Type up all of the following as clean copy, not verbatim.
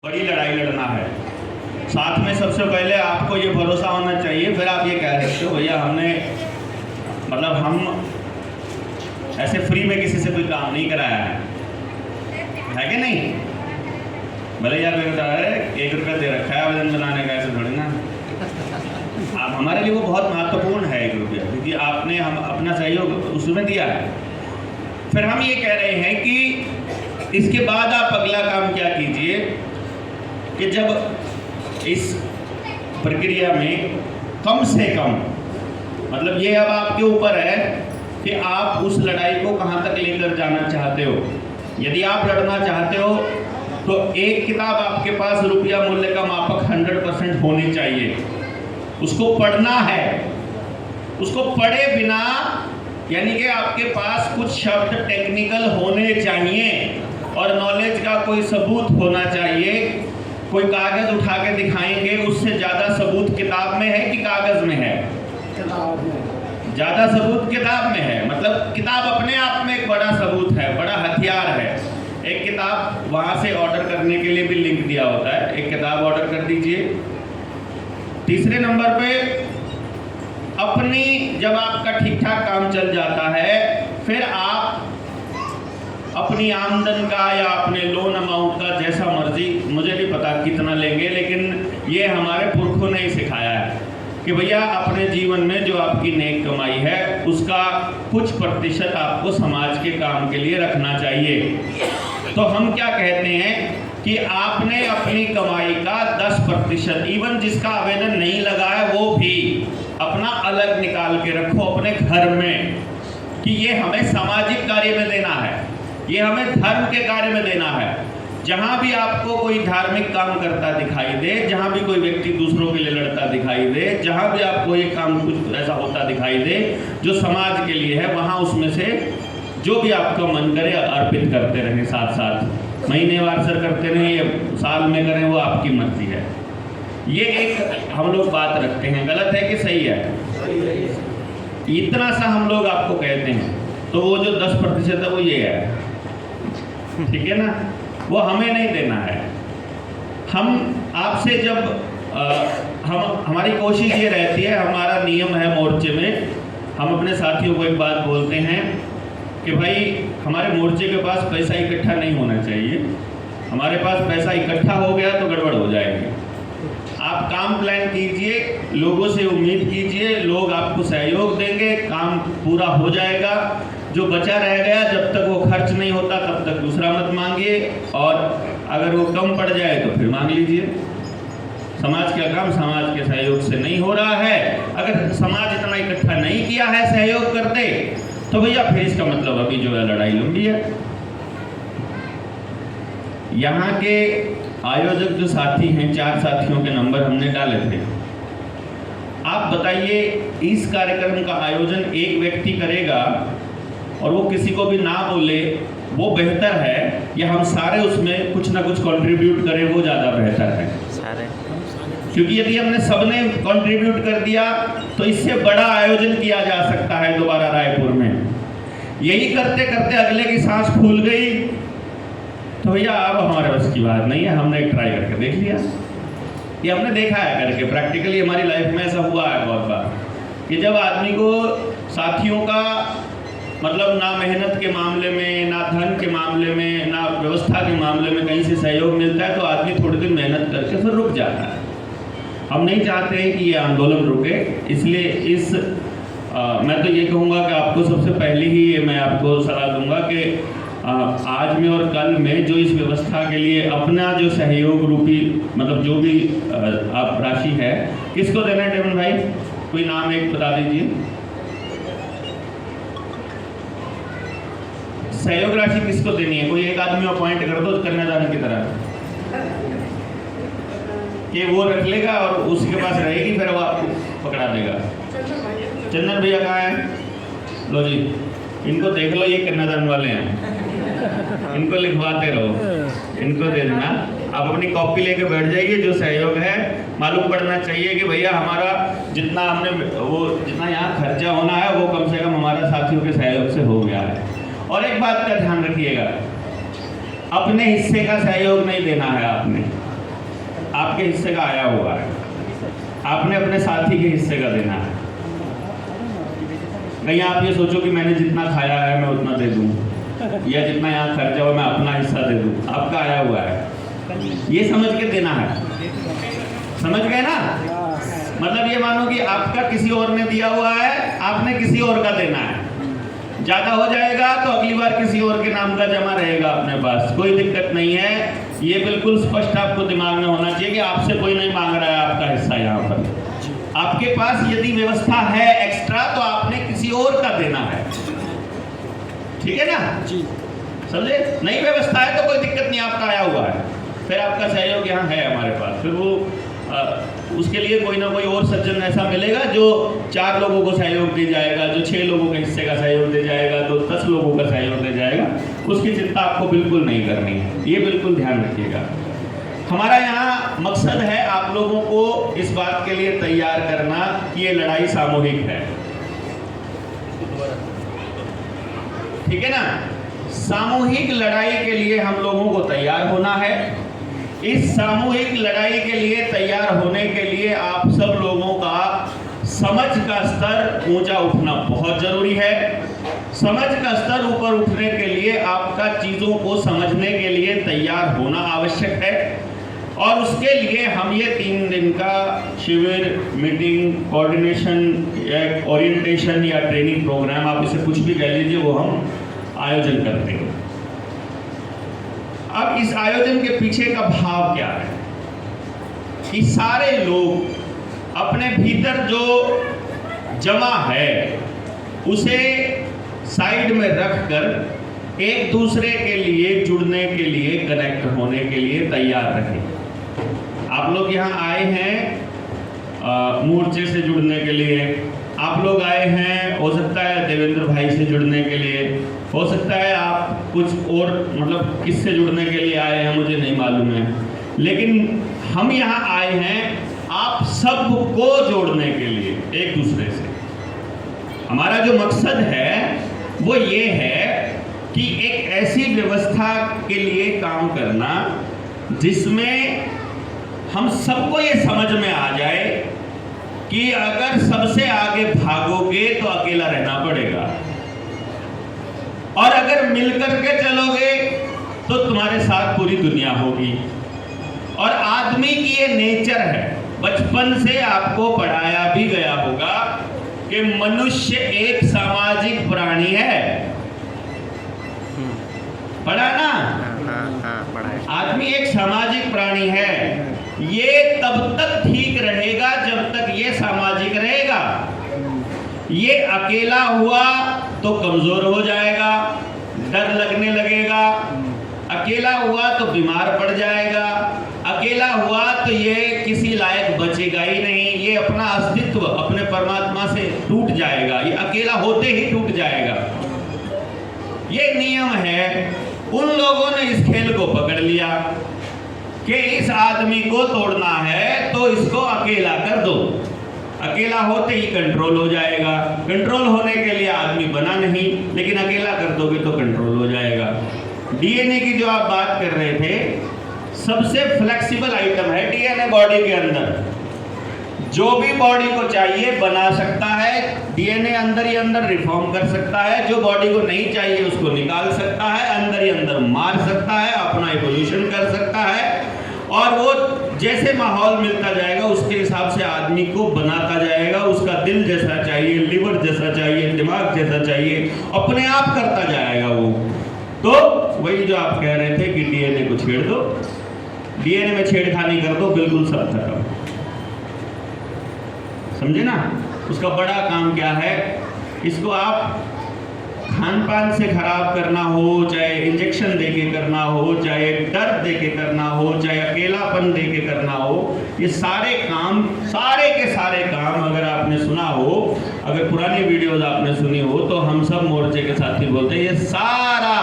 बड़ी लड़ाई लड़ना है। साथ में सबसे पहले आपको ये भरोसा होना चाहिए, फिर आप ये कह सकते हो भैया हमने मतलब हम ऐसे फ्री में किसी से कोई काम नहीं कराया है कि नहीं। भले यार मेरे है 1 रुपया दे रखा है आवेदन बनाने का, ऐसे थोड़ी ना। आप हमारे लिए वो बहुत महत्वपूर्ण है 1 रुपया, क्योंकि आपने हम अपना सहयोग उसमें दिया है। फिर हम ये कह रहे हैं कि इसके बाद आप अगला काम क्या कीजिए कि जब इस प्रक्रिया में कम से कम, मतलब ये अब आपके ऊपर है कि आप उस लड़ाई को कहाँ तक लेकर जाना चाहते हो। यदि आप लड़ना चाहते हो तो एक किताब आपके पास रुपया मूल्य का मापक 100% होनी चाहिए। उसको पढ़ना है, उसको पढ़े बिना, यानी कि आपके पास कुछ शब्द टेक्निकल होने चाहिए और नॉलेज का कोई सबूत होना चाहिए। कोई कागज उठा के दिखाएंगे, उससे ज़्यादा सबूत किताब में है कि कागज में है? ज़्यादा सबूत किताब में है। मतलब किताब अपने आप में एक बड़ा सबूत है, बड़ा हथियार है। एक किताब वहाँ से ऑर्डर करने के लिए भी लिंक दिया होता है, एक किताब ऑर्डर कर दीजिए। तीसरे नंबर पे अपनी, जब आपका ठीक ठाक काम चल जाता है, फिर आप अपनी आमदन का या अपने लोन अमाउंट का जैसा मर्जी, मुझे नहीं पता कितना लेंगे, लेकिन ये हमारे पुरखों ने ही सिखाया है कि भैया अपने जीवन में जो आपकी नेक कमाई है उसका कुछ प्रतिशत आपको समाज के काम के लिए रखना चाहिए। तो हम क्या कहते हैं कि आपने अपनी कमाई का 10%, इवन जिसका आवेदन नहीं लगा है वो भी अपना अलग निकाल के रखो अपने घर में, कि ये हमें सामाजिक कार्य में देना है, ये हमें धर्म के कार्य में देना है। जहाँ भी आपको कोई धार्मिक काम करता दिखाई दे, जहाँ भी कोई व्यक्ति दूसरों के लिए लड़ता दिखाई दे, जहाँ भी आपको ये काम कुछ ऐसा होता दिखाई दे जो समाज के लिए है, वहाँ उसमें से जो भी आपका मन करे अर्पित करते रहें। साथ साथ महीनेवार सर करते रहें या साल में करें, वो आपकी मर्जी है। ये एक हम लोग बात रखते हैं, गलत है कि सही है? इतना सा हम लोग आपको कहते हैं, तो वो जो 10% है वो ये है, ठीक है ना? वो हमें नहीं देना है। हम आपसे जब हमारी कोशिश ये रहती है, हमारा नियम है मोर्चे में, हम अपने साथियों को एक बात बोलते हैं कि भाई हमारे मोर्चे के पास पैसा इकट्ठा नहीं होना चाहिए। हमारे पास पैसा इकट्ठा हो गया तो गड़बड़ हो जाएगी। आप काम प्लान कीजिए, लोगों से उम्मीद कीजिए, लोग आपको सहयोग देंगे, काम पूरा हो जाएगा। जो बचा रह गया, जब तक वो खर्च नहीं होता तब तक दूसरा मत मांगिए, और अगर वो कम पड़ जाए तो फिर मांग लीजिए। समाज का काम समाज के सहयोग से नहीं हो रहा है। अगर समाज इतना इकट्ठा नहीं किया है सहयोग करते, तो भैया फिर इसका मतलब अभी जो है लड़ाई लंबी है। यहाँ के आयोजक जो साथी हैं, 4 साथियों के नंबर हमने डाले थे। आप बताइए, इस कार्यक्रम का आयोजन एक व्यक्ति करेगा और वो किसी को भी ना बोले, वो बेहतर है, या हम सारे उसमें कुछ ना कुछ कंट्रीब्यूट करें, वो ज़्यादा बेहतर है? क्योंकि यदि हमने सबने कंट्रीब्यूट कर दिया तो इससे बड़ा आयोजन किया जा सकता है दोबारा रायपुर में। यही करते करते अगले की सांस फूल गई तो भैया अब हमारे बस की बात नहीं है। हमने एक ट्राई करके देख लिया, ये हमने देखा है करके, प्रैक्टिकली हमारी लाइफ में ऐसा हुआ है बहुत बार कि जब आदमी को साथियों का मतलब ना मेहनत के मामले में, ना धन के मामले में, ना व्यवस्था के मामले में कहीं से सहयोग मिलता है, तो आदमी थोड़े दिन मेहनत करके फिर रुक जाता है। हम नहीं चाहते हैं कि ये आंदोलन रुके, इसलिए मैं तो ये कहूँगा कि आपको सबसे पहले ही ये मैं आपको सलाह दूंगा कि आज में और कल में जो इस व्यवस्था के लिए अपना जो सहयोग रूपी मतलब जो भी आप राशि है, किसको देना है टेमन भाई? कोई नाम एक बता दीजिए। सहयोग राशि किसको देनी है? कोई एक आदमी अपॉइंट कर दो कन्यादान की तरह, कि वो रख लेगा और उसके पास रहेगी, फिर वो आपको पकड़ा देगा। चंदन भैया कहाँ है? लो जी, इनको देख लो, ये कन्यादान वाले हैं, इनको लिखवाते रहो, इनको दे देना। आप अपनी कॉपी लेके बैठ जाइए। जो सहयोग है मालूम पड़ना चाहिए कि भैया हमारा जितना हमने वो जितना यहाँ खर्चा होना है वो कम से कम हमारा साथियों के सहयोग से हो गया है। और एक बात का ध्यान रखिएगा, अपने हिस्से का सहयोग नहीं देना है आपने। आपके हिस्से का आया हुआ है, आपने अपने साथी के हिस्से का देना है। कहीं आप ये सोचो कि मैंने जितना खाया है मैं उतना दे दूं, या जितना यहाँ खर्चा हो मैं अपना हिस्सा दे दूं, आपका आया हुआ है, ये समझ के देना है। समझ गए ना? मतलब ये मानो कि आपका किसी और ने दिया हुआ है, आपने किसी और का देना है। ज़्यादा हो जाएगा तो अगली बार किसी और के नाम का जमा रहेगा अपने पास, कोई दिक्कत नहीं है। ये बिल्कुल स्पष्ट आपको दिमाग में होना चाहिए कि आपसे कोई नहीं मांग रहा है आपका हिस्सा। यहाँ पर आपके पास यदि व्यवस्था है एक्स्ट्रा तो आपने किसी और का देना है, ठीक है ना जी? समझे? नई व्यवस्था है तो कोई दिक्कत नहीं, आपका आया हुआ है, फिर आपका सहयोग यहाँ है हमारे पास, फिर वो उसके लिए कोई ना कोई और सज्जन ऐसा मिलेगा जो 4 लोगों को सहयोग दे जाएगा, जो 6 लोगों के हिस्से का सहयोग दे जाएगा, जो 10 लोगों का सहयोग दे जाएगा। उसकी चिंता आपको बिल्कुल नहीं करनी है, ये बिल्कुल ध्यान रखिएगा। हमारा यहाँ मकसद है आप लोगों को इस बात के लिए तैयार करना कि ये लड़ाई सामूहिक है, ठीक है ना? सामूहिक लड़ाई के लिए हम लोगों को तैयार होना है। इस सामूहिक लड़ाई के लिए तैयार होने के लिए आप सब लोगों का समझ का स्तर ऊंचा उठना बहुत जरूरी है। समझ का स्तर ऊपर उठने के लिए आपका चीजों को समझने के लिए तैयार होना आवश्यक है, और उसके लिए हम ये 3 दिन का शिविर, मीटिंग, कोऑर्डिनेशन, ओरिएंटेशन या ट्रेनिंग प्रोग्राम, आप इसे कुछ भी कह लीजिए, वो हम आयोजन करते हैं। अब इस आयोजन के पीछे का भाव क्या है कि सारे लोग अपने भीतर जो जमा है उसे साइड में रखकर एक दूसरे के लिए जुड़ने के लिए, कनेक्ट होने के लिए तैयार रहें। आप लोग यहाँ आए हैं मोर्चे से जुड़ने के लिए, आप लोग आए हैं हो सकता है देवेंद्र भाई से जुड़ने के लिए, हो सकता है आप कुछ और मतलब किससे जुड़ने के लिए आए हैं मुझे नहीं मालूम है, लेकिन हम यहाँ आए हैं आप सबको जोड़ने के लिए एक दूसरे से। हमारा जो मकसद है वो ये है कि एक ऐसी व्यवस्था के लिए काम करना जिसमें हम सबको ये समझ में आ जाए कि अगर सबसे आगे भागोगे तो अकेला रहना पड़ेगा, और अगर मिलकर के चलोगे तो तुम्हारे साथ पूरी दुनिया होगी। और आदमी की ये नेचर है, बचपन से आपको पढ़ाया भी गया होगा कि मनुष्य एक सामाजिक प्राणी है। पढ़ा ना? आदमी एक सामाजिक प्राणी है। ये तब तक ठीक रहेगा जब तक ये सामाजिक रहेगा। ये अकेला हुआ तो कमजोर हो जाएगा, डर लगने लगेगा, अकेला हुआ तो बीमार पड़ जाएगा, अकेला हुआ तो ये किसी लायक बचेगा ही नहीं, ये अपना अस्तित्व अपने परमात्मा से टूट जाएगा, ये अकेला होते ही टूट जाएगा। ये नियम है। उन लोगों ने इस खेल को पकड़ लिया कि इस आदमी को तोड़ना है तो इसको अकेला कर दो, अकेला होते ही कंट्रोल हो जाएगा। कंट्रोल होने के लिए आदमी बना नहीं, लेकिन अकेला कर दोगे तो कंट्रोल हो जाएगा। डीएनए की जो आप बात कर रहे थे, सबसे फ्लेक्सिबल आइटम है डीएनए बॉडी के अंदर। जो भी बॉडी को चाहिए बना सकता है, डीएनए अंदर ही अंदर रिफॉर्म कर सकता है। जो बॉडी को नहीं चाहिए उसको निकाल सकता है, अंदर ही अंदर मार सकता है, अपना इवोल्यूशन कर सकता है, और वो जैसे माहौल मिलता जाएगा उसके हिसाब से आदमी को बनाता जाएगा। उसका दिल जैसा चाहिए, लिवर जैसा चाहिए, दिमाग जैसा चाहिए, अपने आप करता जाएगा वो। तो वही जो आप कह रहे थे कि डीएनए को छेड़ दो, डीएनए में छेड़खानी कर दो, बिल्कुल सब खत्म। समझे ना? उसका बड़ा काम क्या है, इसको आप खान पान से खराब करना हो, चाहे इंजेक्शन देके करना हो, चाहे डर देके करना हो, चाहे अकेलापन देके करना हो, ये सारे काम, सारे के सारे काम अगर आपने सुना हो, अगर पुरानी वीडियोस आपने सुनी हो, तो हम सब मोर्चे के साथी बोलते हैं ये सारा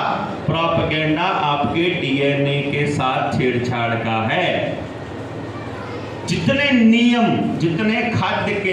प्रोपेगेंडा आपके डीएनए के साथ छेड़छाड़ का है। जितने नियम, जितने खाद्य के